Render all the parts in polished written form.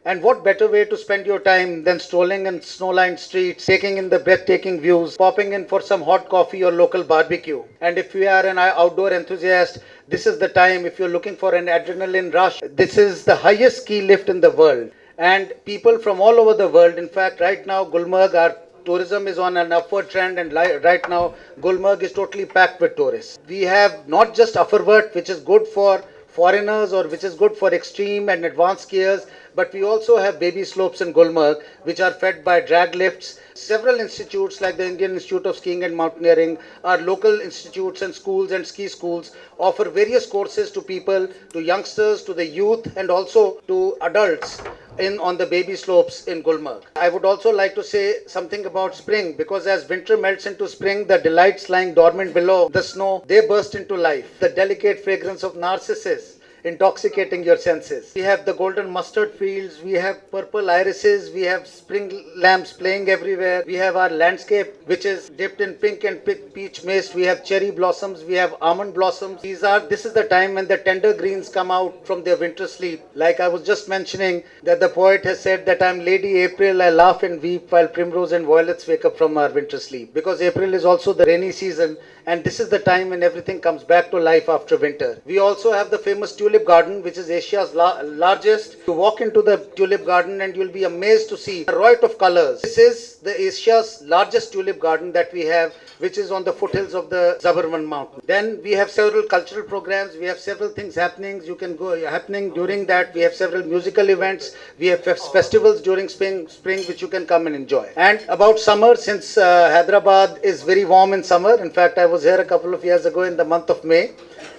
And what better way to spend your time than strolling in snow-lined streets, taking in the breathtaking views, popping in for some hot coffee or local barbecue. And if you are an outdoor enthusiast, this is the time. If you're looking for an adrenaline rush, this is the highest ski lift in the world. And people from all over the world, in fact, right now, Gulmarg, our tourism is on an upward trend, and right now Gulmarg is totally packed with tourists. We have not just Upperwort, which is good for foreigners or which is good for extreme and advanced skiers, but we also have baby slopes in Gulmarg, which are fed by drag lifts. Several institutes like the Indian Institute of Skiing and Mountaineering, our local institutes and schools and ski schools offer various courses to people, to youngsters, to the youth, and also to adults on the baby slopes in Gulmarg. I would also like to say something about spring, because as winter melts into spring, the delights lying dormant below the snow, they burst into life. The delicate fragrance of narcissus intoxicating your senses. We have the golden mustard fields, we have purple irises, we have spring lambs playing everywhere, we have our landscape which is dipped in pink and peach mist, we have cherry blossoms, we have almond blossoms. This is the time when the tender greens come out from their winter sleep. Like I was just mentioning that the poet has said that I'm Lady April, I laugh and weep while primrose and violets wake up from our winter sleep. Because April is also the rainy season, and this is the time when everything comes back to life after winter. We also have the famous tulip garden, which is Asia's largest. You walk into the tulip garden and you'll be amazed to see a riot of colors. This is the Asia's largest tulip garden that we have, which is on the foothills of the Zabarwan mountain. Then we have several cultural programs. We have several things happening. Happening during that. We have several musical events. We have festivals during spring, which you can come and enjoy. And about summer, since Hyderabad is very warm in summer. In fact, I was here a couple of years ago in the month of May,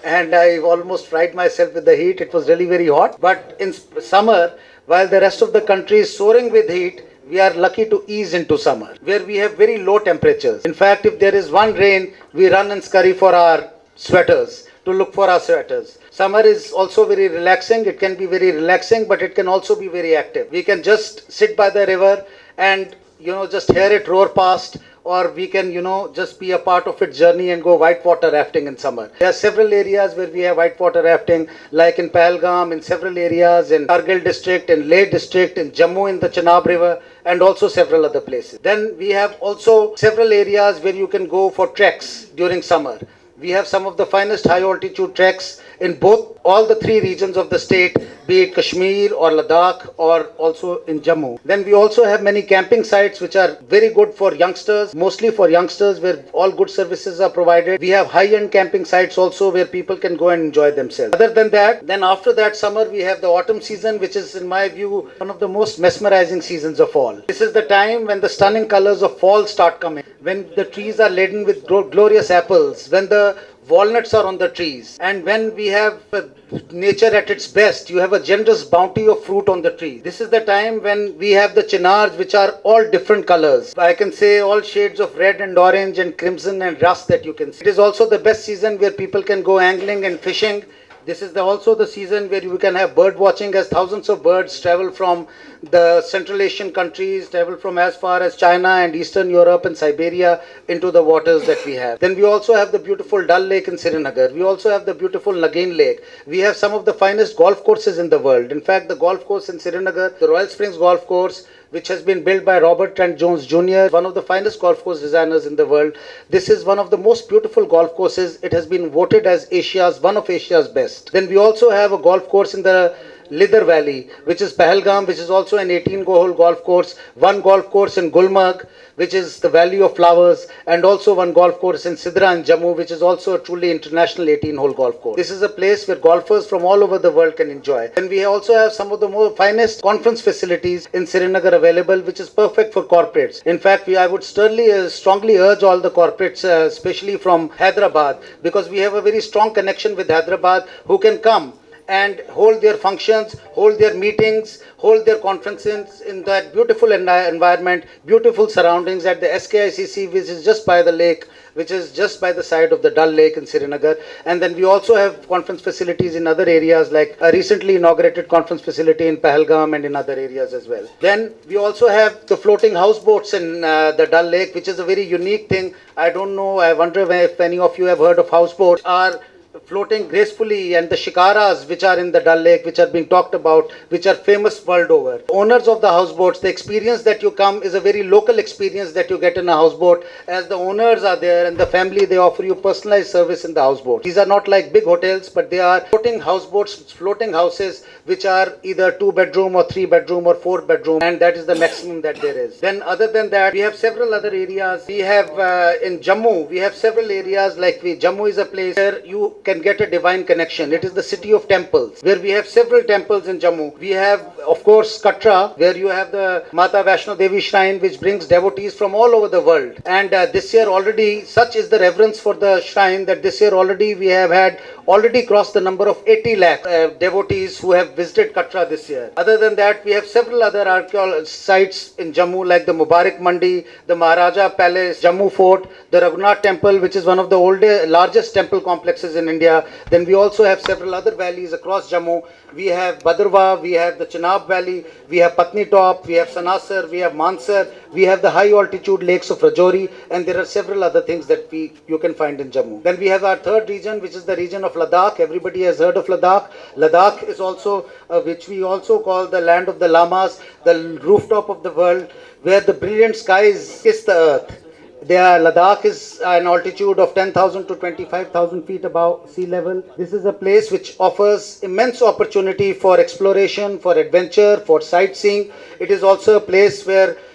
and I almost fried myself with the heat. It was really very hot. But in summer, while the rest of the country is soaring with heat, we are lucky to ease into summer, where we have very low temperatures. In fact, if there is one rain, we run and scurry for our sweaters, to look for our sweaters. Summer is also very relaxing. It can be very relaxing, but it can also be very active. We can just sit by the river and, just hear it roar past, or we can, just be a part of its journey and go whitewater rafting in summer. There are several areas where we have whitewater rafting, like in Pilgrim, in several areas, in Kargil district, in Leh district, in Jammu in the Chenab river, and also several other places. Then we have also several areas where you can go for treks during summer. We have some of the finest high altitude treks in all the three regions of the state, be it Kashmir or Ladakh or also in Jammu. Then we also have many camping sites which are very good for youngsters, mostly for youngsters, where all good services are provided. We have high-end camping sites also where people can go and enjoy themselves. Other than that, then after that summer, we have the autumn season, which is, in my view, one of the most mesmerizing seasons of all. This is the time when the stunning colors of fall start coming, when the trees are laden with glorious apples, when the walnuts are on the trees, and when we have nature at its best, you have a generous bounty of fruit on the tree. This is the time when we have the chinars, which are all different colors. I can say all shades of red and orange and crimson and rust that you can see. It is also the best season where people can go angling and fishing. This is also the season where you can have bird watching, as thousands of birds travel from the Central Asian countries, travel from as far as China and Eastern Europe and Siberia into the waters that we have. Then we also have the beautiful Dal Lake in Srinagar. We also have the beautiful Nagin Lake. We have some of the finest golf courses in the world. In fact, the golf course in Srinagar, the Royal Springs Golf Course, which has been built by Robert Trent Jones Jr., one of the finest golf course designers in the world. This is one of the most beautiful golf courses. It has been voted as one of Asia's best. Then we also have a golf course in the Lidar Valley, which is Pahalgam, which is also an 18-hole golf course, one golf course in Gulmarg, which is the Valley of Flowers, and also one golf course in Sidra in Jammu, which is also a truly international 18-hole golf course. This is a place where golfers from all over the world can enjoy. And we also have some of the finest conference facilities in Srinagar available, which is perfect for corporates. In fact, I would strongly urge all the corporates, especially from Hyderabad, because we have a very strong connection with Hyderabad, who can come and hold their functions, hold their meetings, hold their conferences in that beautiful environment, beautiful surroundings at the SKICC, which is just by the lake, which is just by the side of the Dal Lake in Srinagar. And then we also have conference facilities in other areas, like a recently inaugurated conference facility in Pahalgam and in other areas as well. Then we also have the floating houseboats in the Dal Lake, which is a very unique thing. I don't know, I wonder if any of you have heard of houseboats. Are floating gracefully, and the shikaras which are in the Dal Lake, which are being talked about, which are famous world over. Owners of the houseboats, the experience that you come is a very local experience that you get in a houseboat, as the owners are there and the family, they offer you personalized service in the houseboat. These are not like big hotels, but they are floating houseboats, floating houses, which are either 2-bedroom or 3-bedroom or 4-bedroom, and that is the maximum that there is. Then other than that, we have several other areas. We have in Jammu, we have several areas like Jammu is a place where you can get a divine connection. It is the city of temples, where we have several temples in Jammu. We have, of course, Katra, where you have the Mata Vaishno Devi shrine, which brings devotees from all over the world. And this year already, such is the reverence for the shrine that this year already we have had already crossed the number of 80 lakh devotees who have visited Katra this year. Other than that, we have several other archaeological sites in Jammu like the Mubarak Mandi, the Maharaja Palace, Jammu Fort, the Raghunath Temple, which is one of the largest temple complexes in India. Then we also have several other valleys across Jammu. We have Bhadrawa, we have the Chenab Valley, we have Patni Top, we have Sanasar, we have Mansar, we have the high altitude lakes of Rajouri, and there are several other things that you can find in Jammu. Then we have our third region, which is the region of Ladakh. Everybody has heard of Ladakh. Ladakh is also, which we also call the land of the Lamas, the rooftop of the world, where the brilliant skies kiss the earth. Ladakh is an altitude of 10,000 to 25,000 feet above sea level. This is a place which offers immense opportunity for exploration, for adventure, for sightseeing. It is also a place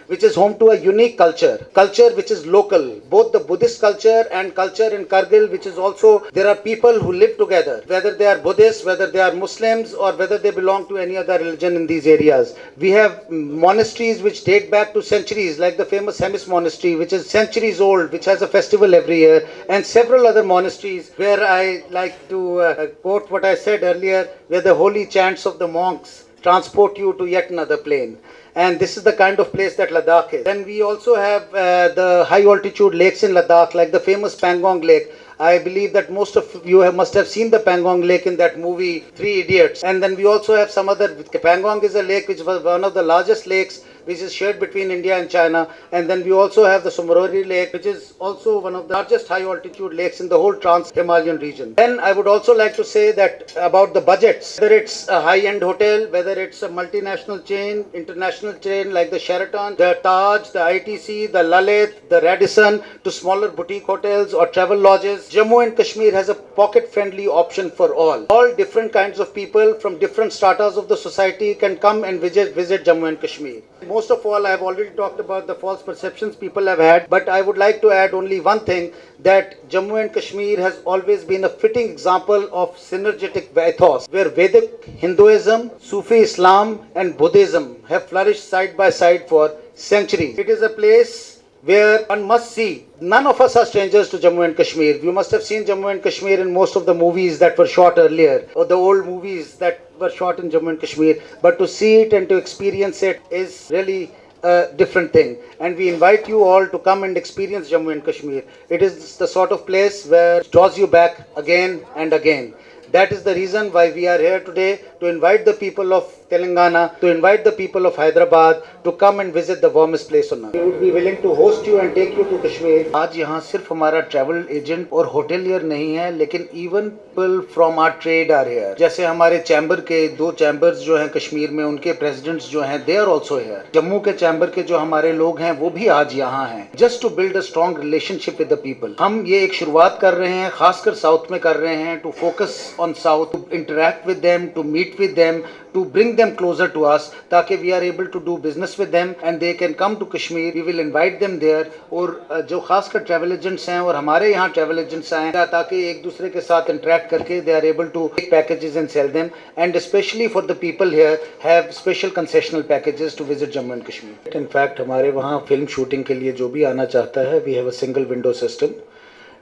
which is home to a unique culture which is local, both the Buddhist culture and culture in Kargil, which is also, there are people who live together, whether they are Buddhists, whether they are Muslims, or whether they belong to any other religion in these areas. We have monasteries which date back to centuries, like the famous Hemis monastery, which is centuries old, which has a festival every year, and several other monasteries where I like to quote what I said earlier, where the holy chants of the monks transport you to yet another plane. And this is the kind of place that Ladakh is. Then we also have the high altitude lakes in Ladakh, like the famous Pangong Lake. I believe that most of you must have seen the Pangong Lake in that movie, Three Idiots. And then we also have some other, Pangong is a lake which was one of the largest lakes which is shared between India and China. And then we also have the Sumarori Lake, which is also one of the largest high altitude lakes in the whole Trans-Himalayan region. Then I would also like to say that about the budgets, whether it's a high-end hotel, whether it's a multinational chain, international chain like the Sheraton, the Taj, the ITC, the Lalit, the Radisson, to smaller boutique hotels or travel lodges, Jammu and Kashmir has a pocket-friendly option for all. All different kinds of people from different stratas of the society can come and visit Jammu and Kashmir. Most of all, I have already talked about the false perceptions people have had, but I would like to add only one thing, that Jammu and Kashmir has always been a fitting example of synergetic ethos, where Vedic Hinduism, Sufi Islam and Buddhism have flourished side by side for centuries. It is a place where one must see. None of us are strangers to Jammu and Kashmir. You must have seen Jammu and Kashmir in most of the movies that were shot earlier, or the old movies that were shot in Jammu and Kashmir. But to see it and to experience it is really a different thing. And we invite you all to come and experience Jammu and Kashmir. It is the sort of place where it draws you back again and again. That is the reason why we are here today, to invite the people of Telangana, to invite the people of Hyderabad to come and visit the warmest place on earth. We would be willing to host you and take you to Kashmir. आज यहाँ सिर्फ हमारा travel agent और hotelier नहीं है, लेकिन even people from our trade are here. जैसे हमारे चैम्बर के 2 चैम्बर्स जो हैं कश्मीर में, उनके प्रेसिडेंट्स जो हैं, they are also here. Jammu के चैम्बर के जो हमारे लोग हैं वो भी आज यहाँ हैं, just to build a strong relationship with the people. हम ये एक शुरुआत कर रहे हैं, खासकर साउथ में कर रहे हैं, to focus on South, to interact with them, to meet with them, to bring them closer to us, ताकि we are able to do business with them and they can come to Kashmir. We will invite them there. और जो खासकर travel agents हैं और हमारे यहाँ travel agents आए, ताकि एक दूसरे के साथ interact करके they are able to take packages and sell them, and especially for the people here have special concessional packages to visit Jammu and Kashmir. In fact, हमारे वहाँ फिल्म शूटिंग के लिए जो भी आना चाहता है, we have a single window system,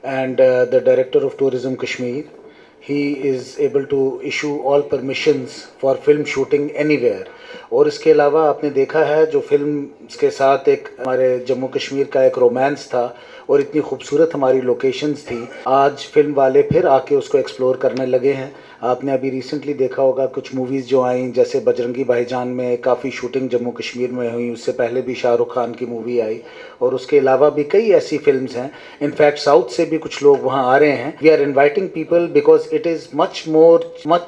and the director of Tourism Kashmir, he is able to issue all permissions for film shooting anywhere. और इसके अलावा आपने देखा है जो फिल्म के साथ एक हमारे जम्मू कश्मीर का एक रोमांस था और इतनी खूबसूरत हमारी लोकेशंस थी, आज फिल्म वाले फिर आके उसको एक्सप्लोर करने लगे हैं. आपने अभी रिसेंटली देखा होगा कुछ मूवीज़ जो आई, जैसे बजरंगी भाईजान में काफ़ी शूटिंग जम्मू कश्मीर में हुई, उससे पहले भी शाहरुख खान की मूवी आई, और उसके अलावा भी कई ऐसी फिल्म्स हैं. इनफैक्ट साउथ से भी कुछ लोग वहाँ आ रहे हैं. We are inviting people because it is much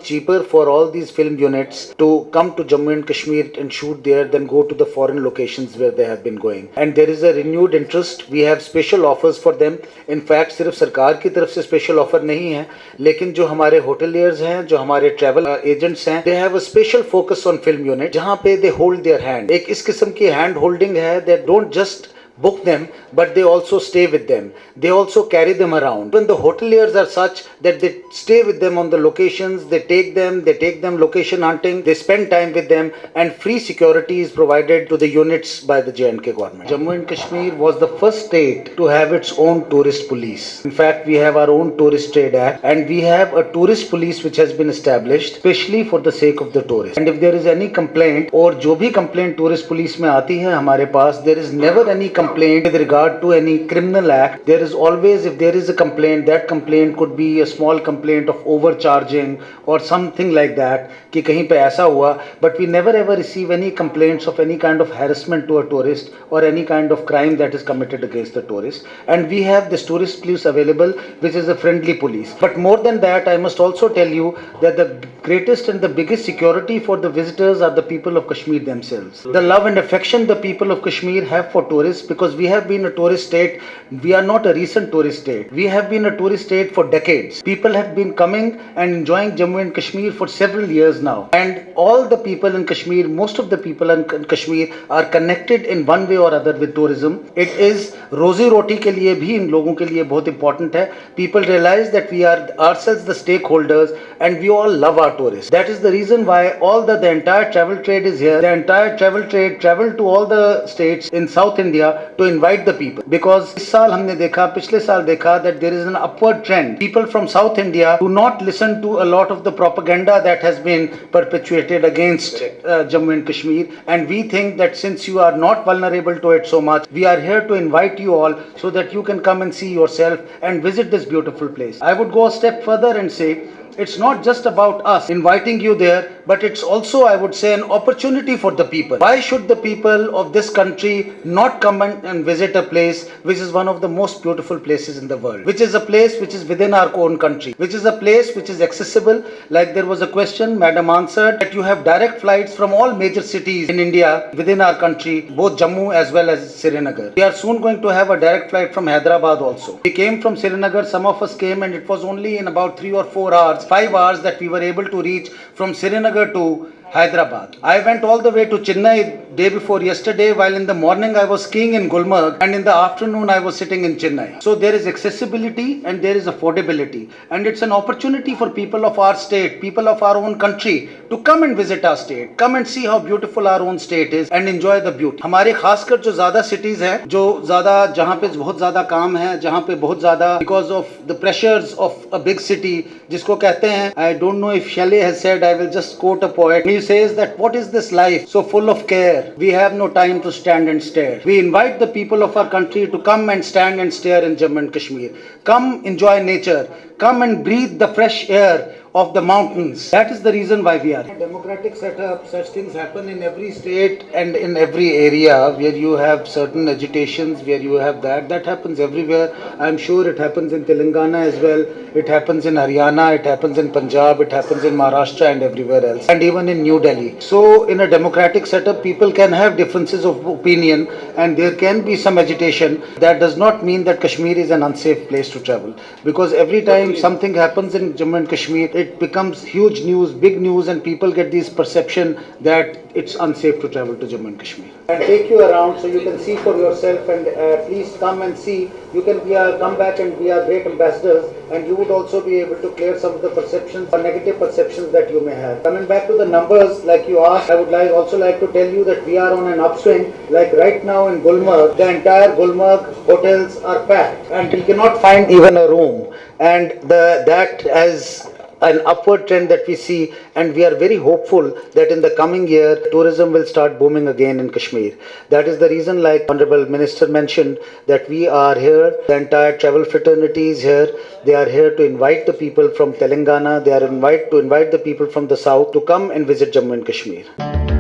cheaper for all these film units to come to Jammu and Kashmir and shoot there than go to the foreign locations where they have been going. And there is a renewed interest. We have special offers for them. In fact, सिर्फ सरकार की तरफ से special offer नहीं है, लेकिन जो हमारे hoteliers हैं, जो हमारे travel agents हैं, they have a special focus on film unit, जहाँ पे they hold their hand. एक इस किस्म की hand holding है, they don't just book them, but they also stay with them. They also carry them around. When the hoteliers are such that they stay with them on the locations, they take them location hunting, they spend time with them, and free security is provided to the units by the J&K government. Jammu and Kashmir was the first state to have its own tourist police. In fact, we have our own tourist trade act, and we have a tourist police which has been established especially for the sake of the tourists. And if there is any complaint, और जो भी complaint tourist police में आती है हमारे पास, there is never any complaint with regard to any criminal act. There is always, if there is a complaint, that complaint could be a small complaint of overcharging or something like that, कि कहीं पे ऐसा हुआ, but we never ever receive any complaints of any kind of harassment to a tourist or any kind of crime that is committed against the tourist. And we have this tourist police available, which is a friendly police. But more than that, I must also tell you that the greatest and the biggest security for the visitors are the people of Kashmir themselves. The love and affection the people of Kashmir have for tourists, because we have been a tourist state. We are not a recent tourist state. We have been a tourist state for decades. People have been coming and enjoying Jammu and Kashmir for several years now. And all the people in Kashmir, most of the people in Kashmir are connected in one way or other with tourism. It is rozi roti के लिए भी इन लोगों के लिए बहुत important है. People realize that we are ourselves the stakeholders and we all love our tourists. That is the reason why the entire travel trade is here. The entire travel trade traveled to all the states in South India to invite the people. Because इस साल हमने देखा, पिछले साल देखा that there is an upward trend. People from South India do not listen to a lot of the propaganda that has been perpetuated against Jammu and Kashmir. And we think that since you are not vulnerable to it so much, we are here to invite you all so that you can come and see yourself and visit this beautiful place. I would go a step further and say, it's not just about us inviting you there, but it's also, I would say, an opportunity for the people. Why should the people of this country not come and visit a place which is one of the most beautiful places in the world, which is a place which is within our own country, which is a place which is accessible? Like there was a question, Madam answered, that you have direct flights from all major cities in India within our country, both Jammu as well as Srinagar. We are soon going to have a direct flight from Hyderabad also. We came from Srinagar, some of us came, and it was only in about 3 or 4 hours, 5 hours that we were able to reach from Srinagar to Hyderabad. I went all the way to Chennai day before yesterday, while in the morning I was skiing in Gulmarg and in the afternoon I was sitting in Chennai. So there is accessibility and there is affordability, and it's an opportunity for people of our state, people of our own country to come and visit our state, come and see how beautiful our own state is and enjoy the beauty. हमारे खासकर जो ज़्यादा cities हैं, जो ज़्यादा जहाँ पे बहुत ज़्यादा काम है, जहाँ पे बहुत ज़्यादा because of the pressures of a big city, जिसको कहते हैं, I don't know if Shelley has said, I will just quote a poet. He says that what is this life so full of care? We have no time to stand and stare. We invite the people of our country to come and stand and stare in Jammu and Kashmir. Come enjoy nature. Come and breathe the fresh air of the mountains. That is the reason why we are here. Democratic setup, such things happen in every state and in every area where you have certain agitations, where you have that happens everywhere. I'm sure it happens in Telangana as well. It happens in Haryana, it happens in Punjab, it happens in Maharashtra and everywhere else, and even in New Delhi. So in a democratic setup, people can have differences of opinion and there can be some agitation. That does not mean that Kashmir is an unsafe place to travel, because every time something happens in Jammu and Kashmir, it becomes huge news, big news, and people get this perception that it's unsafe to travel to Jammu and Kashmir. And take you around so you can see for yourself, and please come and see. You can come back and be our great ambassadors, and you would also be able to clear some of the perceptions or negative perceptions that you may have. Coming back to the numbers, like you asked, I would also like to tell you that we are on an upswing. Like right now in Gulmarg, the entire Gulmarg hotels are packed and we cannot find even a room. And that has an upward trend that we see, and we are very hopeful that in the coming year tourism will start booming again in Kashmir. That is the reason, like Honorable Minister mentioned, that we are here, the entire travel fraternity is here. They are here to invite the people from Telangana, they are to invite the people from the south to come and visit Jammu and Kashmir.